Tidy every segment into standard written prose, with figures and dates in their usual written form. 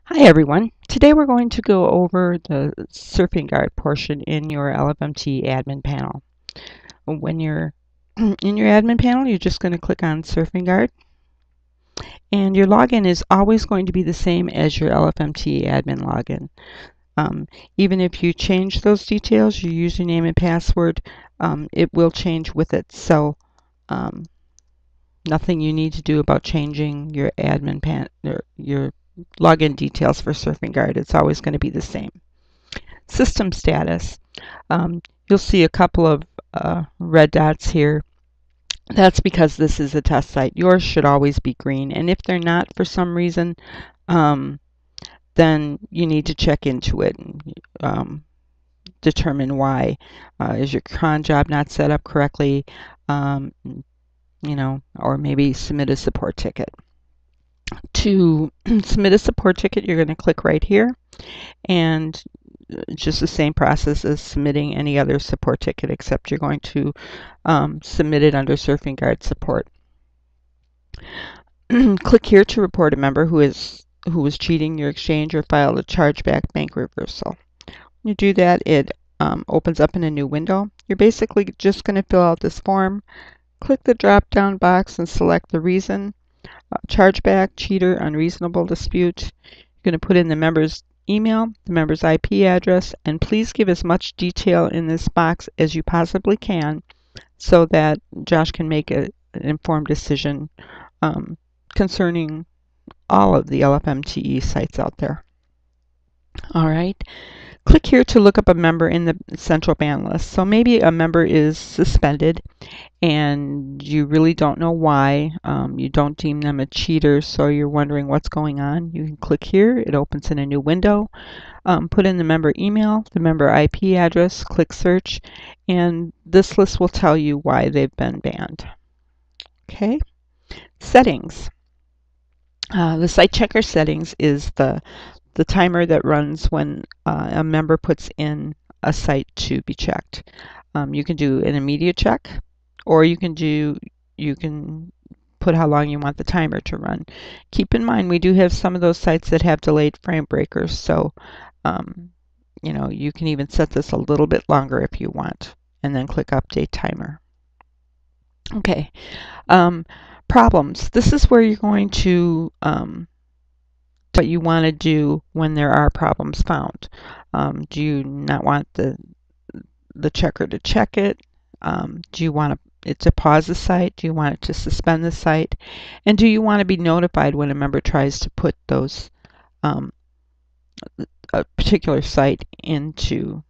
Hi everyone. Today we're going to go over the Surfingguard portion in your LFMTE admin panel. When you're in your admin panel, you're just going to click on Surfingguard, and your login is always going to be the same as your LFMTE admin login. Even if you change those details, your username and password, it will change with it. So nothing you need to do about changing your your login details for Surfingguard. It's always going to be the same. System status. You'll see a couple of red dots here. That's because this is a test site. Yours should always be green, and if they're not for some reason, then you need to check into it and determine why. Is your cron job not set up correctly? Or maybe submit a support ticket. To submit a support ticket, you're going to click right here, and just the same process as submitting any other support ticket, except you're going to submit it under Surfingguard support. Click here to report a member who was cheating your exchange or filed a chargeback bank reversal. When you do that, it opens up in a new window. You're basically just going to fill out this form, click the drop-down box and select the reason. Chargeback, cheater, unreasonable dispute. You're going to put in the member's email, the member's IP address, and please give as much detail in this box as you possibly can so that Josh can make an informed decision concerning all of the LFMTE sites out there. All right. Click here to look up a member in the central ban list. So maybe a member is suspended and you really don't know why. You don't deem them a cheater, so you're wondering what's going on. You can click here. It opens in a new window. Put in the member email, the member IP address, click search, and this list will tell you why they've been banned. Okay. Settings. The site checker settings is the timer that runs when a member puts in a site to be checked. You can do an immediate check, or you can put how long you want the timer to run. Keep in mind, we do have some of those sites that have delayed frame breakers, so you can even set this a little bit longer if you want, and then click Update Timer. Okay. Problems. This is where you're going to what you want to do when there are problems found. Do you not want the checker to check it? Do you want it to pause the site? Do you want it to suspend the site? And do you want to be notified when a member tries to put those a particular site into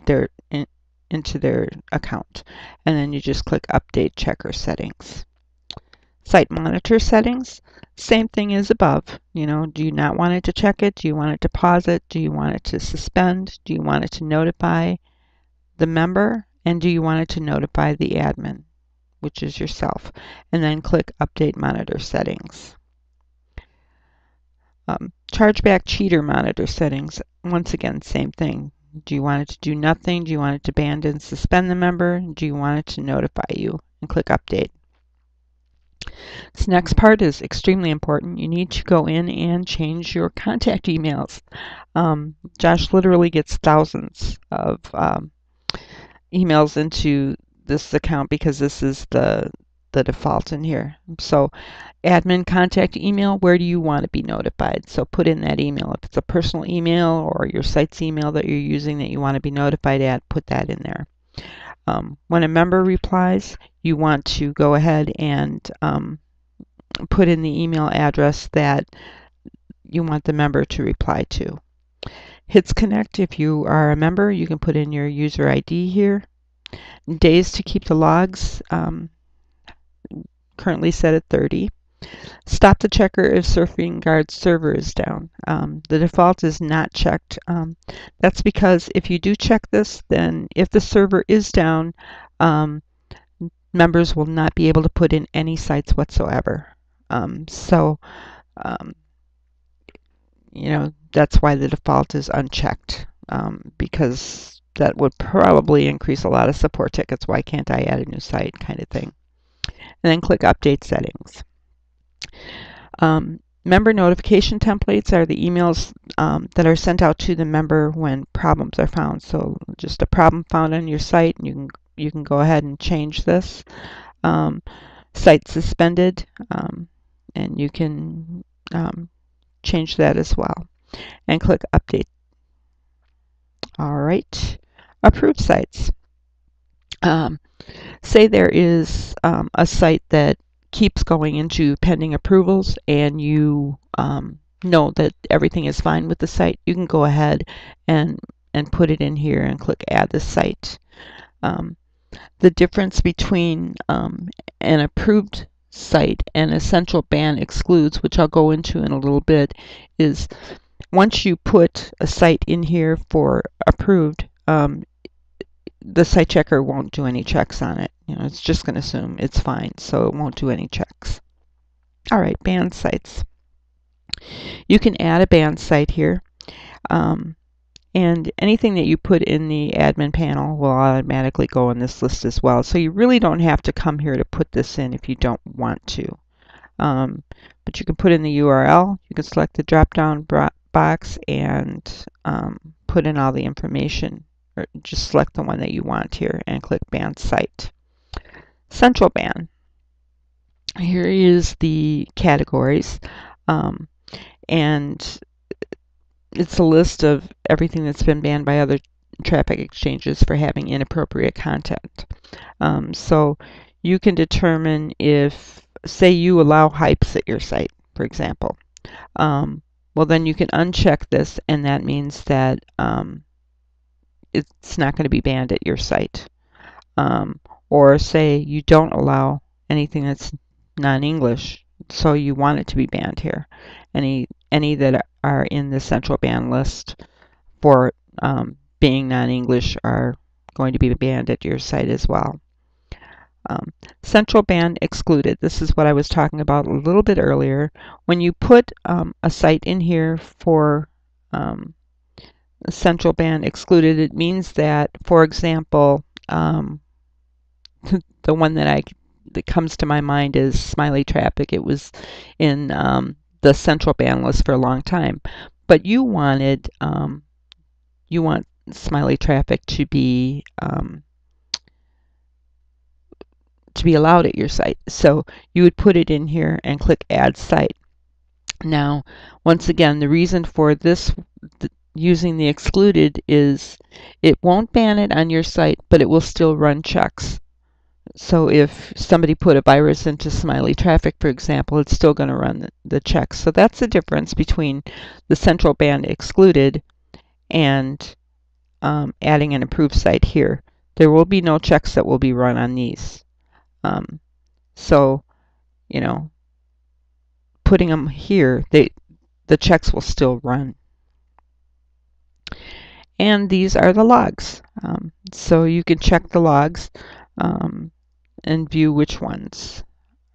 their account? And then you just click Update Checker Settings. Site monitor settings, same thing as above. Do you not want it to check it? Do you want it to pause it? Do you want it to suspend? Do you want it to notify the member? And do you want it to notify the admin, which is yourself? And then click Update Monitor Settings. Chargeback cheater monitor settings, once again, same thing. Do you want it to do nothing? Do you want it to ban and suspend the member? Do you want it to notify you? And click Update. This next part is extremely important. You need to go in and change your contact emails. Josh literally gets thousands of emails into this account because this is the default in here. So admin contact email, where do you want to be notified? So put in that email. If it's a personal email or your site's email that you're using that you want to be notified at, put that in there. When a member replies, you want to go ahead and put in the email address that you want the member to reply to. Hits connect. If you are a member, you can put in your user ID here. Days to keep the logs, currently set at 30. Stop the checker if Surfingguard's server is down. The default is not checked. That's because if you do check this, then if the server is down, members will not be able to put in any sites whatsoever. That's why the default is unchecked, because that would probably increase a lot of support tickets. Why can't I add a new site kind of thing. And then click Update Settings. Member notification templates are the emails that are sent out to the member when problems are found. So just a problem found on your site, and you can go ahead and change this. Site suspended, and you can change that as well. And click Update. All right. Approved sites. Say there is a site that keeps going into pending approvals, and you know that everything is fine with the site, you can go ahead and put it in here and click Add this site. The difference between an approved site and essential ban excludes, which I'll go into in a little bit, is once you put a site in here for approved, the site checker won't do any checks on it. You know, it's just going to assume it's fine, so it won't do any checks. All right, banned sites. You can add a banned site here, and anything that you put in the admin panel will automatically go in this list as well. So you really don't have to come here to put this in if you don't want to. But you can put in the URL. You can select the drop-down box and put in all the information, or just select the one that you want here and click Ban Site. Central ban. Here is the categories, and it's a list of everything that's been banned by other traffic exchanges for having inappropriate content. So you can determine if, say you allow hypes at your site, for example. Well, then you can uncheck this, and that means that it's not going to be banned at your site. Or say you don't allow anything that's non-English, so you want it to be banned here. Any that are in the central ban list for being non-English are going to be banned at your site as well. Central ban excluded. This is what I was talking about a little bit earlier. When you put a site in here for central ban excluded, it means that, for example, the one that comes to my mind is Smiley Traffic. It was in the central ban list for a long time, but you want Smiley Traffic to be allowed at your site. So you would put it in here and click Add Site. Now, once again, the reason for this using the excluded is it won't ban it on your site, but it will still run checks. So if somebody put a virus into Smiley Traffic, for example, it's still going to run the checks. So that's the difference between the central ban excluded and adding an approved site here. There will be no checks that will be run on these. So, you know, putting them here, the checks will still run. And these are the logs. So you can check the logs and view which ones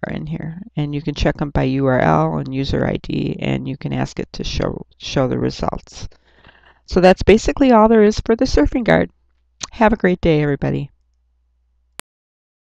are in here. And you can check them by URL and user ID, and you can ask it to show the results. So that's basically all there is for the Surfingguard. Have a great day, everybody.